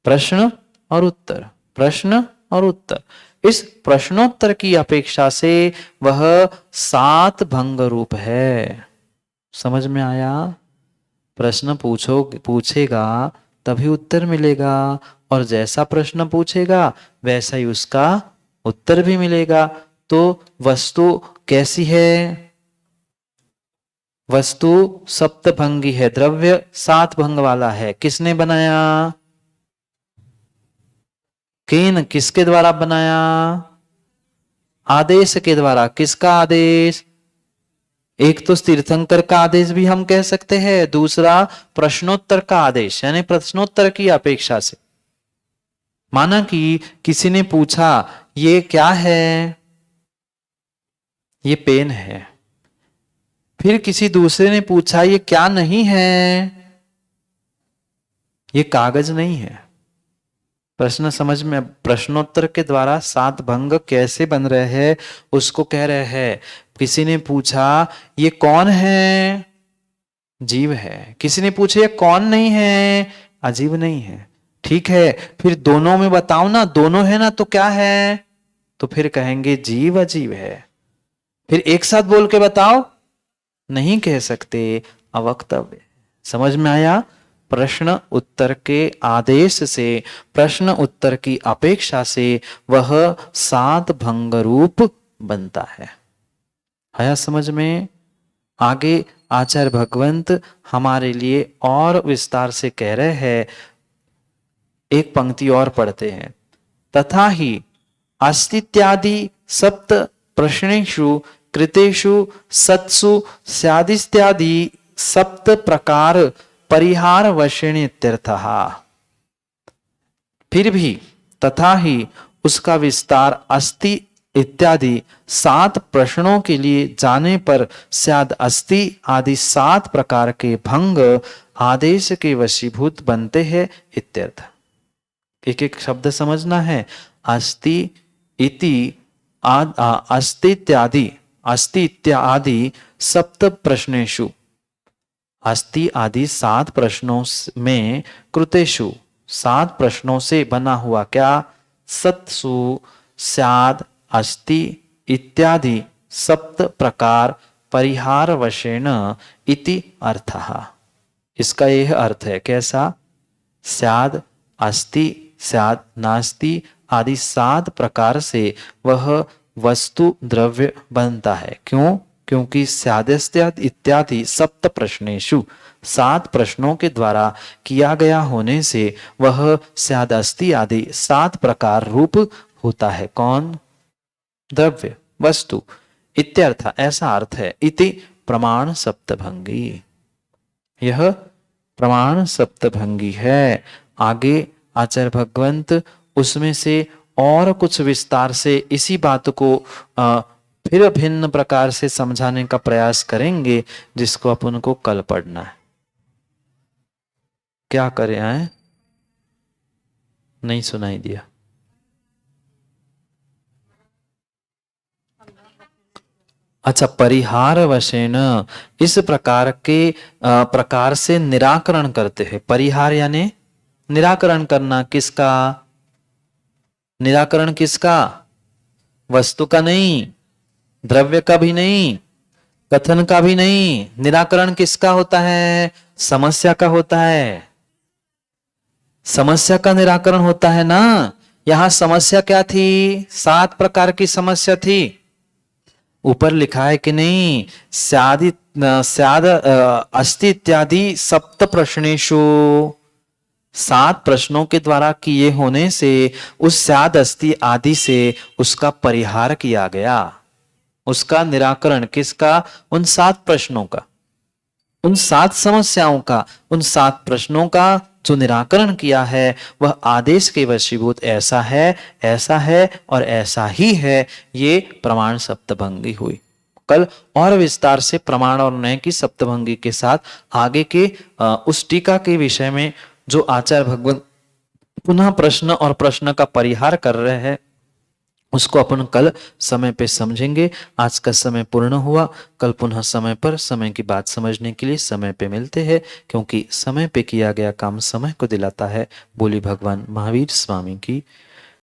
प्रश्न और उत्तर, प्रश्न और उत्तर। इस प्रश्नोत्तर की अपेक्षा से वह 7 भंग रूप है। समझ में आया? प्रश्न पूछेगा तभी उत्तर मिलेगा, और जैसा प्रश्न पूछेगा वैसा ही उसका उत्तर भी मिलेगा। तो वस्तु कैसी है? वस्तु सप्तभंगी है, द्रव्य 7 भंग वाला है। किसने बनाया? केन, किसके द्वारा बनाया? आदेश के द्वारा। किसका आदेश? एक तो तीर्थंकर का आदेश भी हम कह सकते हैं, दूसरा प्रश्नोत्तर का आदेश, यानी प्रश्नोत्तर की अपेक्षा से। माना कि किसी ने पूछा ये क्या है, ये पेन है। फिर किसी दूसरे ने पूछा ये क्या नहीं है, ये कागज नहीं है। प्रश्न समझ में, प्रश्नोत्तर के द्वारा सात भंग कैसे बन रहे हैं उसको कह रहे हैं। किसी ने पूछा ये कौन है, जीव है। किसी ने पूछा ये कौन नहीं है, अजीव नहीं है। ठीक है, फिर दोनों में बताओ ना, दोनों है ना तो क्या है, तो फिर कहेंगे जीव अजीव है। फिर एक साथ बोल के बताओ, नहीं कह सकते, अवक्तव्य। समझ में आया? प्रश्न उत्तर के आदेश से, प्रश्न उत्तर की अपेक्षा से वह सात भंग रूप बनता है। आया समझ में? आगे आचार्य भगवंत हमारे लिए और विस्तार से कह रहे हैं। एक पंक्ति और पढ़ते हैं। तथा ही अस्तित्यादि सप्त प्रश्नेषु कृतेषु सत्सु स्यादित्यादि सप्त प्रकार परिहार वशेण इत्यर्थः। फिर भी तथा ही उसका विस्तार अस्ति इत्यादि सात प्रश्नों के लिए जाने पर स्याद अस्ति आदि सात प्रकार के भंग आदेश के वशीभूत बनते हैं इत्यर्थ। एक एक शब्द समझना है। अस्ति इति अस्ति इत्यादि सप्त प्रश्नेषु, अस्ति आदि सात प्रश्नों में, कृतेषु सात प्रश्नों से बना हुआ क्या, सत्सु स्याद अस्ति इत्यादि सप्त प्रकार परिहार वशेन इति अर्थः। इसका यह अर्थ है कैसा, स्याद अस्ति स्याद नास्ति आदि सात प्रकार से वह वस्तु द्रव्य बनता है। क्यों? क्योंकि स्यादस्त्याद इत्यादि सप्त प्रश्नेषु सात प्रश्नों के द्वारा किया गया होने से वह स्यादस्ति आदि सात प्रकार रूप होता है। कौन? द्रव्य, वस्तु। इत्यर्थ, ऐसा अर्थ है। इति प्रमाण सप्तभंगी, यह प्रमाण सप्तभंगी है। आगे आचार्य भगवंत उसमें से और कुछ विस्तार से इसी बात को फिर भिन्न प्रकार से समझाने का प्रयास करेंगे, जिसको अपन को कल पढ़ना है। क्या करें आए? नहीं सुनाई दिया। अच्छा, परिहार वशेन, इस प्रकार के प्रकार से निराकरण करते हैं। परिहार यानी निराकरण करना। किसका निराकरण? किसका? वस्तु का नहीं, द्रव्य का भी नहीं, कथन का भी नहीं। निराकरण किसका होता है? समस्या का होता है। समस्या का निराकरण होता है ना। यहां समस्या क्या थी? सात प्रकार की समस्या थी। ऊपर लिखा है कि नहीं, स्याद अस्ति इत्यादि सप्त प्रश्नेषु, सात प्रश्नों के द्वारा किए होने से उस स्याद अस्ति आदि से उसका परिहार किया गया। उसका निराकरण किसका? उन सात प्रश्नों का, उन सात समस्याओं का, उन सात प्रश्नों का जो निराकरण किया है वह आदेश के वशीभूत ऐसा है और ऐसा ही है। ये प्रमाण सप्तभंगी हुई। कल और विस्तार से प्रमाण और न्याय की सप्तभंगी के साथ आगे के उस टीका के विषय में जो आचार्य भगवान पुनः प्रश्न और प्रश्न का परिहार कर रहे हैं उसको अपन कल समय पे समझेंगे। आज का समय पूर्ण हुआ। कल पुनः समय पर समय की बात समझने के लिए समय पे मिलते हैं, क्योंकि समय पे किया गया काम समय को दिलाता है। बोली भगवान महावीर स्वामी की